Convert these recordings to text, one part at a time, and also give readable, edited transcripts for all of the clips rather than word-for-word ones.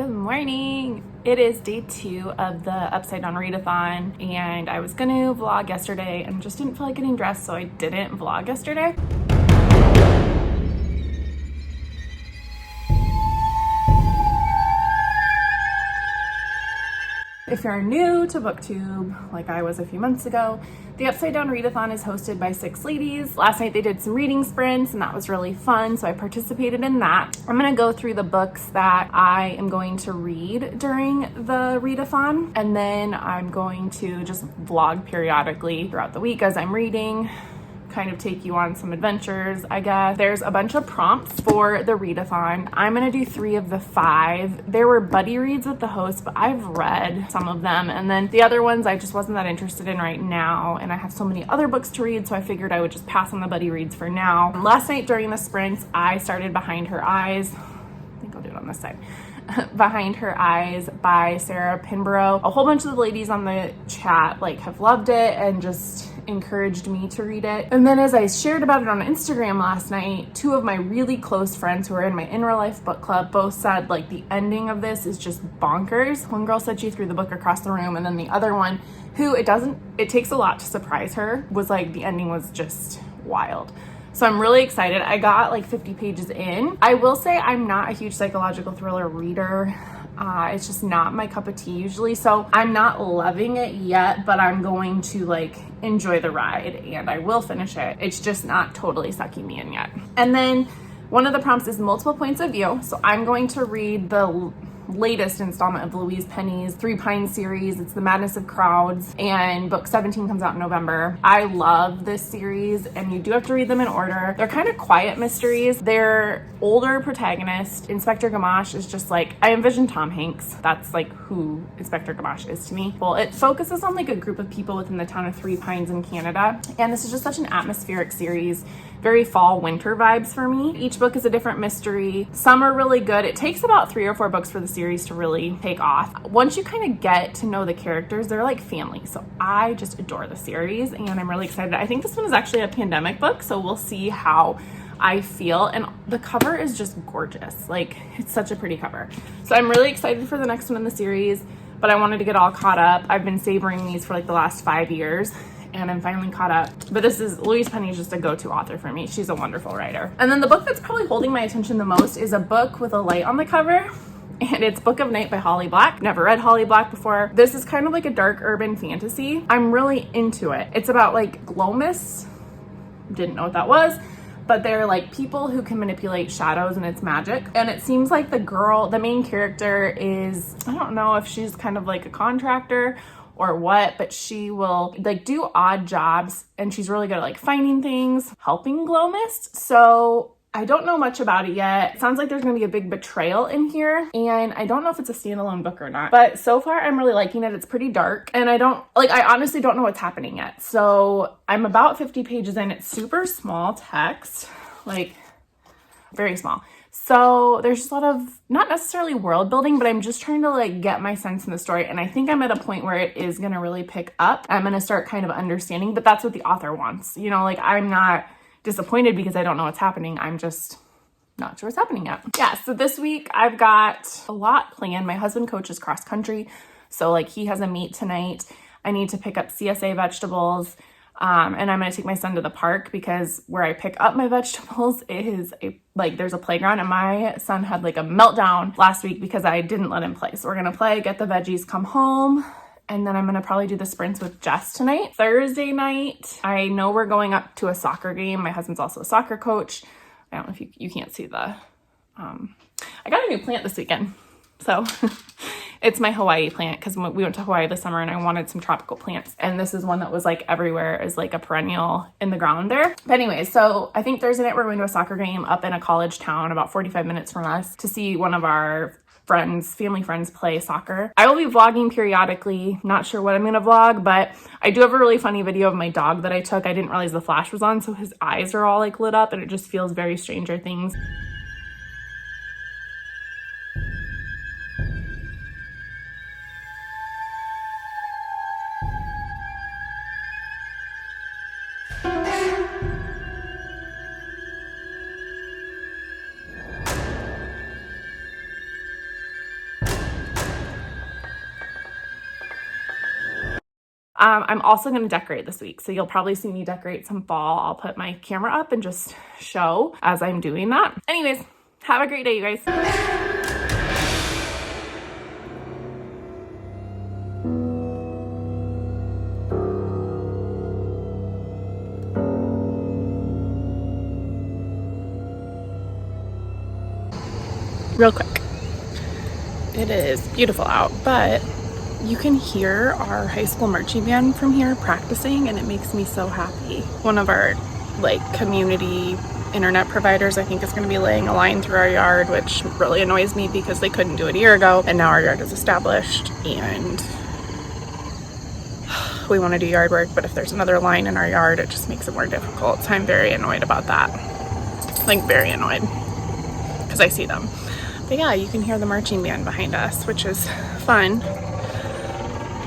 Good morning. It is day 2 of the Upside Down Readathon, and I was gonna vlog yesterday and just didn't feel like getting dressed, so I didn't vlog yesterday. If you're new to BookTube, like I was a few months ago, the Upside Down Readathon is hosted by 6 ladies. Last night they did some reading sprints and that was really fun, so I participated in that. I'm gonna go through the books that I am going to read during the readathon, and then I'm going to just vlog periodically throughout the week as I'm reading, kind of take you on some adventures, I guess. There's a bunch of prompts for the readathon. I'm gonna do 3 of the 5. There were buddy reads with the host, but I've read some of them, and then the other ones I just wasn't that interested in right now, and I have so many other books to read, so I figured I would just pass on the buddy reads for now. Last night during the sprints, I started Behind Her Eyes. I think I'll do it on this side. Behind Her Eyes by Sarah Pinborough. A whole bunch of the ladies on the chat have loved it and just encouraged me to read it. And then as I shared about it on Instagram last night, 2 of my really close friends who are in my in real life book club both said the ending of this is just bonkers. One girl said she threw the book across the room, and then the other one, who it takes a lot to surprise her, was the ending was just wild. So I'm really excited. I got 50 pages in. I will say I'm not a huge psychological thriller reader. It's just not my cup of tea usually. So I'm not loving it yet, but I'm going to enjoy the ride and I will finish it. It's just not totally sucking me in yet. And then one of the prompts is multiple points of view. So I'm going to read the latest installment of Louise Penny's Three Pines series. It's The Madness of Crowds, and book 17 comes out in November. I love this series, and you do have to read them in order. They're kind of quiet mysteries. They're older protagonist. Inspector Gamache is just I envision Tom Hanks. That's who Inspector Gamache is to me. Well, it focuses on a group of people within the town of Three Pines in Canada, and this is just such an atmospheric series. Very fall winter vibes for me. Each book is a different mystery. Some are really good. It takes about 3 or 4 books for the series to really take off. Once you kind of get to know the characters, they're like family. So I just adore the series and I'm really excited. I think this one is actually a pandemic book, so we'll see how I feel. And the cover is just gorgeous. It's such a pretty cover. So I'm really excited for the next one in the series, but I wanted to get all caught up. I've been savoring these for the last 5 years, and I'm finally caught up. But this is, Louise Penny is just a go-to author for me. She's a wonderful writer. And then the book that's probably holding my attention the most is a book with a light on the cover, and it's Book of Night by Holly Black. Never read Holly Black before. This is kind of a dark urban fantasy. I'm really into it. It's about glow mists. Didn't know what that was, but they're people who can manipulate shadows, and it's magic. And it seems the main character is, I don't know if she's kind of a contractor or what, but she will do odd jobs, and she's really good at finding things, helping glow mist. So I don't know much about it yet. It sounds like there's gonna be a big betrayal in here, and I don't know if it's a standalone book or not, but so far I'm really liking it. It's pretty dark, and I honestly don't know what's happening yet. So I'm about 50 pages in. It's super small text, very small. So there's just a lot of, not necessarily world building, but I'm just trying to get my sense in the story. And I think I'm at a point where it is going to really pick up. I'm going to start kind of understanding, but that's what the author wants. I'm not disappointed because I don't know what's happening. I'm just not sure what's happening yet. Yeah, so this week I've got a lot planned. My husband coaches cross country. So he has a meet tonight. I need to pick up CSA vegetables. And I'm going to take my son to the park because where I pick up my vegetables is there's a playground, and my son had a meltdown last week because I didn't let him play. So we're going to play, get the veggies, come home, and then I'm going to probably do the sprints with Jess tonight. Thursday night, I know we're going up to a soccer game. My husband's also a soccer coach. I don't know if you can't see the, I got a new plant this weekend. So it's my Hawaii plant because we went to Hawaii this summer and I wanted some tropical plants. And this is one that was everywhere as a perennial in the ground there. But anyway, so I think Thursday night we're going to a soccer game up in a college town about 45 minutes from us to see one of our family friends play soccer. I will be vlogging periodically. Not sure what I'm going to vlog, but I do have a really funny video of my dog that I took. I didn't realize the flash was on, so his eyes are all lit up and it just feels very Stranger Things. I'm also going to decorate this week. So you'll probably see me decorate some fall. I'll put my camera up and just show as I'm doing that. Anyways, have a great day, you guys. Real quick, it is beautiful out, but you can hear our high school marching band from here practicing, and it makes me so happy. One of our community internet providers, I think, is going to be laying a line through our yard, which really annoys me because they couldn't do it a year ago, and now our yard is established and we want to do yard work, but if there's another line in our yard, it just makes it more difficult. So I'm very annoyed about that. Very annoyed because I see them. But yeah, you can hear the marching band behind us, which is fun.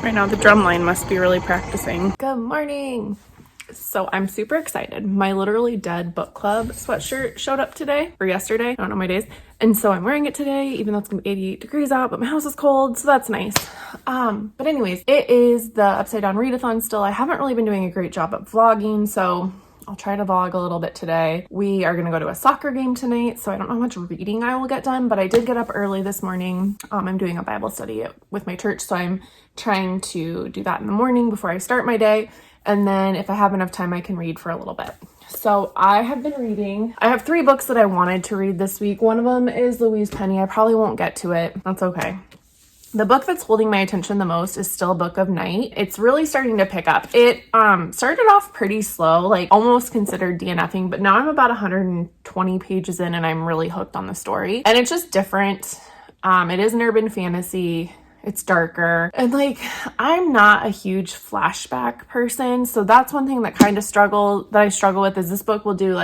Right now the drum line must be really practicing. Good morning. So I'm super excited. My Literally Dead book club sweatshirt showed up today or yesterday. I don't know my days. And so I'm wearing it today, even though it's gonna be 88 degrees out, but my house is cold, so that's nice. But anyways, it is the Upside Down Readathon still. I haven't really been doing a great job at vlogging, so I'll try to vlog a little bit today. We are gonna go to a soccer game tonight, so I don't know how much reading I will get done, but I did get up early this morning. I'm doing a Bible study with my church, so I'm trying to do that in the morning before I start my day. And then if I have enough time, I can read for a little bit. So I have been reading. I have 3 books that I wanted to read this week. One of them is Louise Penny. I probably won't get to it. That's okay. The book that's holding my attention the most is still Book of Night. It's really starting to pick up. It started off pretty slow, almost considered DNFing, but now I'm about 120 pages in and I'm really hooked on the story. And it's just different. It is an urban fantasy. It's darker. And I'm not a huge flashback person. So that's one thing that I struggle with is this book will do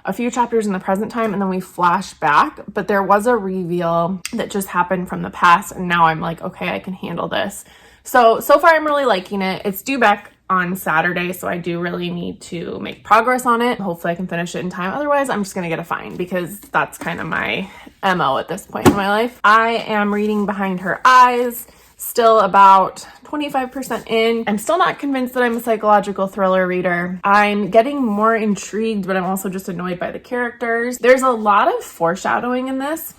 a few chapters in the present time and then we flash back, but there was a reveal that just happened from the past and now I'm okay, I can handle this. So far I'm really liking it. It's due back on Saturday, so I do really need to make progress on it. Hopefully I can finish it in time. Otherwise, I'm just gonna get a fine because that's kind of my MO at this point in my life. I am reading Behind Her Eyes, still about 25% in. I'm still not convinced that I'm a psychological thriller reader. I'm getting more intrigued, but I'm also just annoyed by the characters. There's a lot of foreshadowing in this,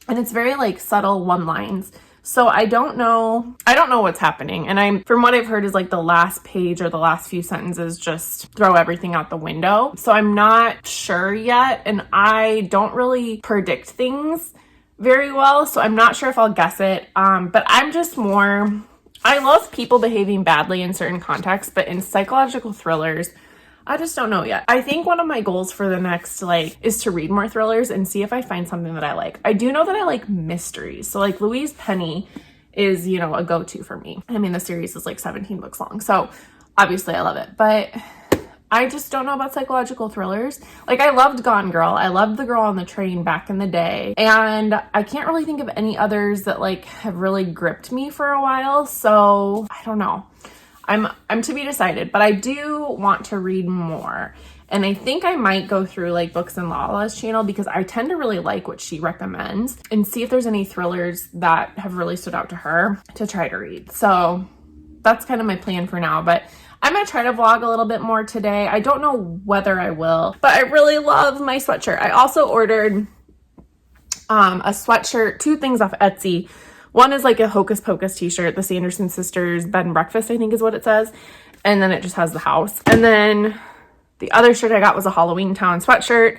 and it's very subtle one-lines. So I don't know what's happening. And from what I've heard is the last page or the last few sentences just throw everything out the window. So I'm not sure yet. And I don't really predict things very well. So I'm not sure if I'll guess it. But I'm just I love people behaving badly in certain contexts, but in psychological thrillers, I just don't know yet. I think one of my goals for the next, is to read more thrillers and see if I find something that I like. I do know that I like mysteries. So, Louise Penny is, a go-to for me. I mean, the series is, 17 books long. So, obviously, I love it. But I just don't know about psychological thrillers. I loved Gone Girl. I loved The Girl on the Train back in the day. And I can't really think of any others that, have really gripped me for a while. So, I don't know. I'm to be decided, but I do want to read more. And I think I might go through Books and Lala's channel because I tend to really like what she recommends and see if there's any thrillers that have really stood out to her to try to read. So that's kind of my plan for now, but I'm going to try to vlog a little bit more today. I don't know whether I will, but I really love my sweatshirt. I also ordered a sweatshirt, 2 things off Etsy. One is a Hocus Pocus t-shirt, the Sanderson Sisters Bed and Breakfast, I think is what it says. And then it just has the house. And then the other shirt I got was a Halloween Town sweatshirt.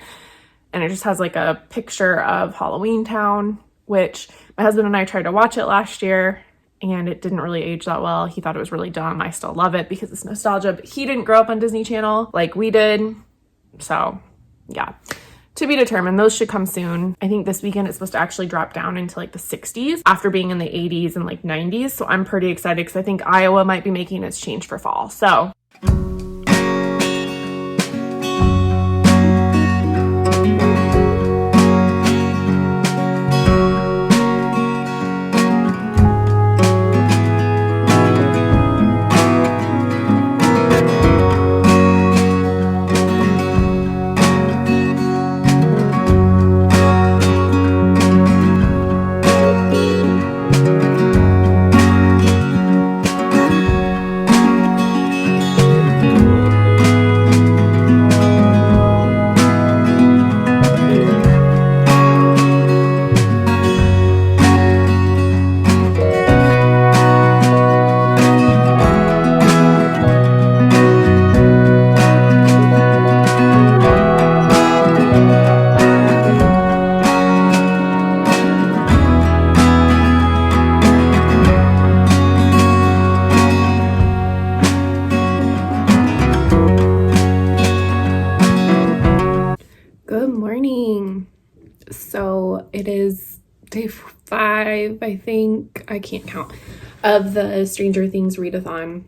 And it just has a picture of Halloween Town, which my husband and I tried to watch it last year and it didn't really age that well. He thought it was really dumb. I still love it because it's nostalgia, but he didn't grow up on Disney Channel like we did. So yeah. To be determined. Those should come soon. I think this weekend it's supposed to actually drop down into the 60s after being in the 80s and 90s. So I'm pretty excited because I think Iowa might be making its change for fall. So 5, I think, I can't count, of the Stranger Things readathon,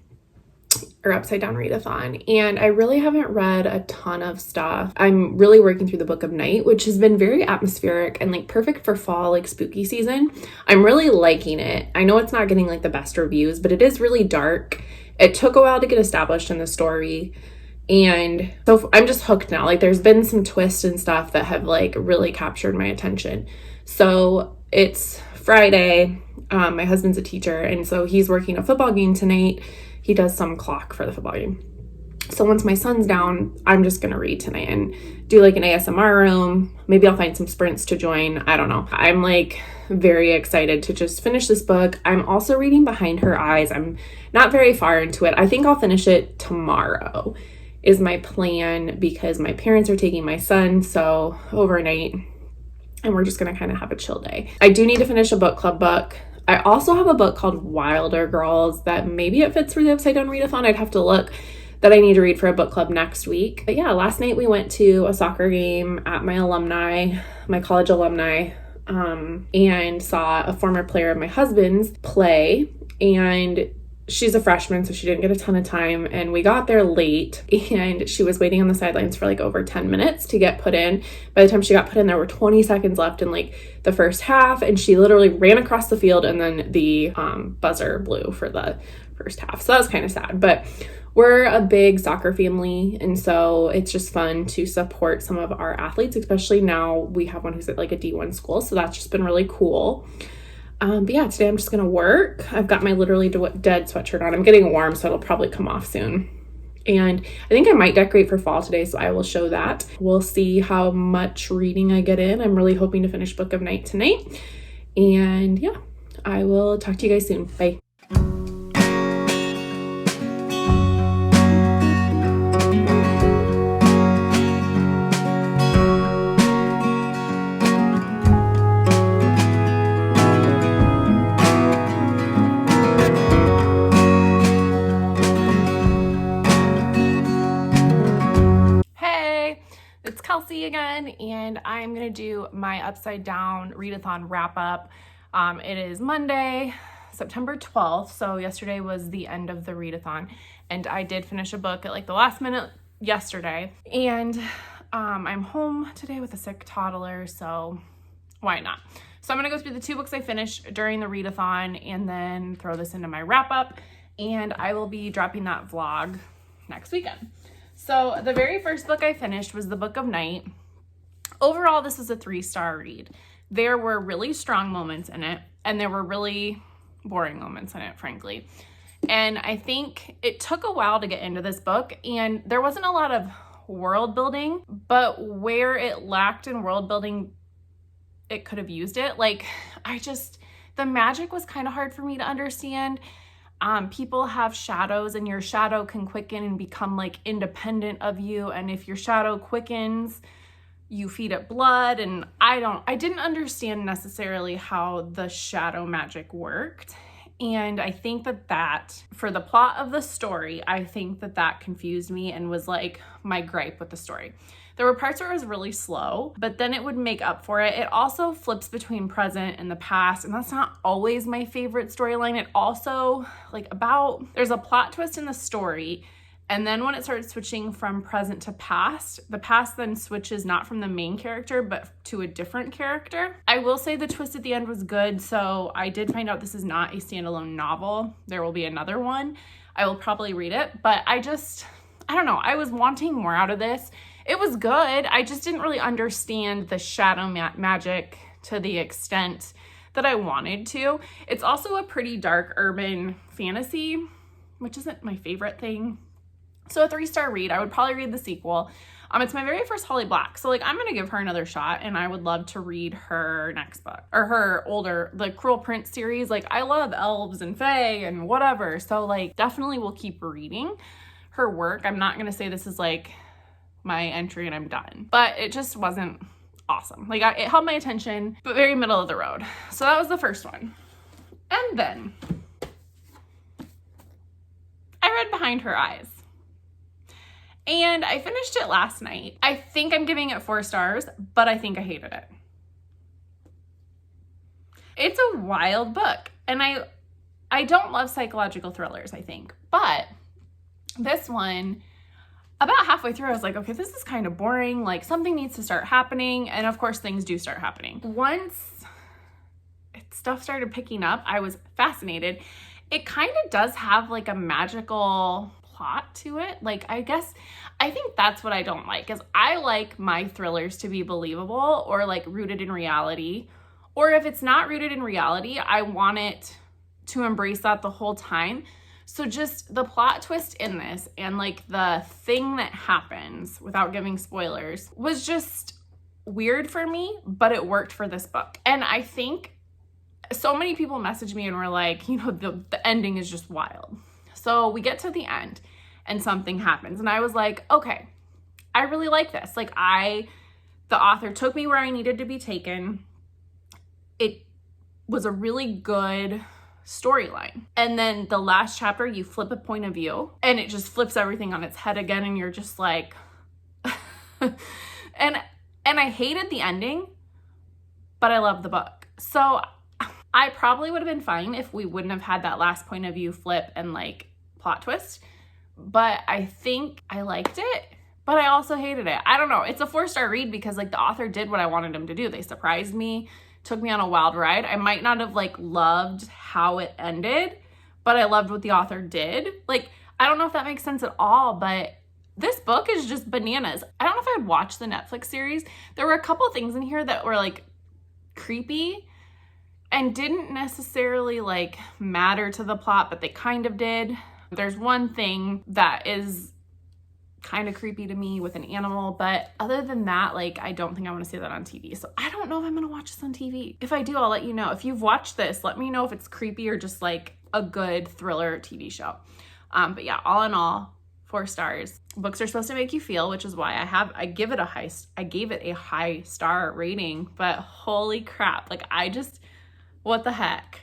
or Upside Down Readathon, and I really haven't read a ton of stuff. I'm really working through the Book of Night, which has been very atmospheric and like perfect for fall, like spooky season. I'm really liking it. I know it's not getting like the best reviews, but it is really dark. It took a while to get established in the story, and so I'm just hooked now. Like there's been some twists and stuff that have like really captured my attention. So it's Friday. My husband's a teacher, and so he's working a football game tonight. He does some clock for the football game. So once my son's down, I'm just going to read tonight and do like an ASMR room. Maybe I'll find some sprints to join. I don't know. I'm like very excited to just finish this book. I'm also reading Behind Her Eyes. I'm not very far into it. I think I'll finish it tomorrow is my plan, because my parents are taking my son, so overnight, and we're just going to kind of have a chill day. I do need to finish a book club book. I also have a book called Wilder Girls that maybe it fits for the Upside Down Readathon. I'd have to look, that I need to read for a book club next week. But yeah, last night we went to a soccer game at my college alumni, and saw a former player of my husband's play, and she's a freshman, so she didn't get a ton of time, and we got there late, and she was waiting on the sidelines for like over 10 minutes to get put in. By the time she got put in, there were 20 seconds left in like the first half, and she literally ran across the field, and then the buzzer blew for the first half. So that was kind of sad, but we're a big soccer family, and so it's just fun to support some of our athletes, especially now we have one who's at like a D1 school, so that's just been really cool. But yeah, today I'm just gonna work. I've got my literally dead sweatshirt on. I'm getting warm, so it'll probably come off soon. And I think I might decorate for fall today, so I will show that. We'll see how much reading I get in. I'm really hoping to finish Book of Night tonight. And yeah, I will talk to you guys soon. Bye. Again, and I'm gonna do my Upside Down Readathon wrap up. It is Monday, September 12th, so yesterday was the end of the readathon, and I did finish a book at like the last minute yesterday, and I'm home today with a sick toddler, so why not? So I'm gonna go through the 2 books I finished during the readathon and then throw this into my wrap up, and I will be dropping that vlog next weekend. So the very first book I finished was the Book of Night. Overall, this was a 3-star read. There were really strong moments in it, and there were really boring moments in it, frankly. And I think it took a while to get into this book, and there wasn't a lot of world building, but where it lacked in world building, it could have used it. Like, the magic was kind of hard for me to understand. People have shadows, and your shadow can quicken and become like independent of you. And if your shadow quickens, you feed it blood. And I didn't understand necessarily how the shadow magic worked. And I think that for the plot of the story, I think that confused me and was like my gripe with the story. There were parts where it was really slow, but then it would make up for it. It also flips between present and the past, and that's not always my favorite storyline. It also, there's a plot twist in the story, and then when it starts switching from present to past, the past then switches not from the main character, but to a different character. I will say the twist at the end was good, so I did find out this is not a standalone novel. There will be another one. I will probably read it, but I don't know. I was wanting more out of this. It was good. I just didn't really understand the shadow magic to the extent that I wanted to. It's also a pretty dark urban fantasy, which isn't my favorite thing. So a 3-star read. I would probably read the sequel. It's my very first Holly Black. So I'm going to give her another shot, and I would love to read her next book, or her older, the Cruel Prince series. I love elves and fae and whatever. So definitely will keep reading her work. I'm not going to say this is my entry and I'm done, but it just wasn't awesome. It held my attention, but very middle of the road. So that was the first one. And then I read Behind Her Eyes, and I finished it last night. I think I'm giving it 4 stars, but I think I hated it. It's a wild book. And I don't love psychological thrillers, I think. But this one, about halfway through, I was like, okay, this is kind of boring. Like, something needs to start happening. And of course, things do start happening. Once stuff started picking up, I was fascinated. It kind of does have like a magical plot to it. Like, I think that's what I don't like, is I like my thrillers to be believable or like rooted in reality. Or if it's not rooted in reality, I want it to embrace that the whole time. So just the plot twist in this and like the thing that happens, without giving spoilers, was just weird for me, but it worked for this book. And I think so many people messaged me and were like, you know, the ending is just wild. So we get to the end and something happens. And I was like, okay, I really like this. Like, the author took me where I needed to be taken. It was a really good storyline. And then the last chapter, you flip a point of view and it just flips everything on its head again. And you're just like, and I hated the ending, but I love the book. So I probably would have been fine if we wouldn't have had that last point of view flip and like plot twist. But I think I liked it, but I also hated it. I don't know. It's a 4-star read because like the author did what I wanted him to do. They surprised me, took me on a wild ride. I might not have like loved how it ended, but I loved what the author did. Like, I don't know if that makes sense at all, but this book is just bananas. I don't know if I'd watched the Netflix series. There were a couple things in here that were like creepy and didn't necessarily like matter to the plot, but they kind of did. There's one thing that is kind of creepy to me with an animal, but other than that, like, I don't think I want to see that on TV. So I don't know if I'm going to watch this on TV. If I do, I'll let you know. If you've watched this, let me know if it's creepy or just like a good thriller TV show. But yeah, all in all, 4 stars. Books are supposed to make you feel, which is why I gave it a high star rating, but holy crap. Like, what the heck?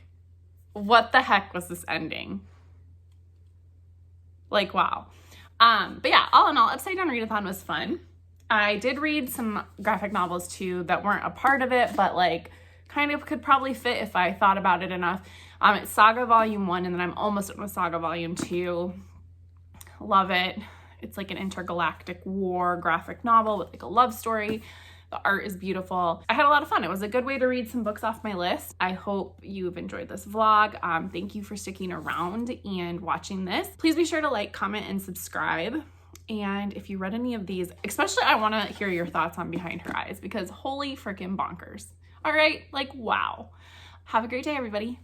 What the heck was this ending? Like, wow. But yeah, all in all, Upside Down Readathon was fun. I did read some graphic novels too that weren't a part of it, but like kind of could probably fit if I thought about it enough. It's Saga Volume 1, and then I'm almost done with Saga Volume 2. Love it. It's like an intergalactic war graphic novel with like a love story. The art is beautiful. I had a lot of fun. It was a good way to read some books off my list. I hope you've enjoyed this vlog. Thank you for sticking around and watching this. Please be sure to like, comment, and subscribe. And if you read any of these, especially I want to hear your thoughts on Behind Her Eyes, because holy freaking bonkers. All right, like, wow. Have a great day, everybody.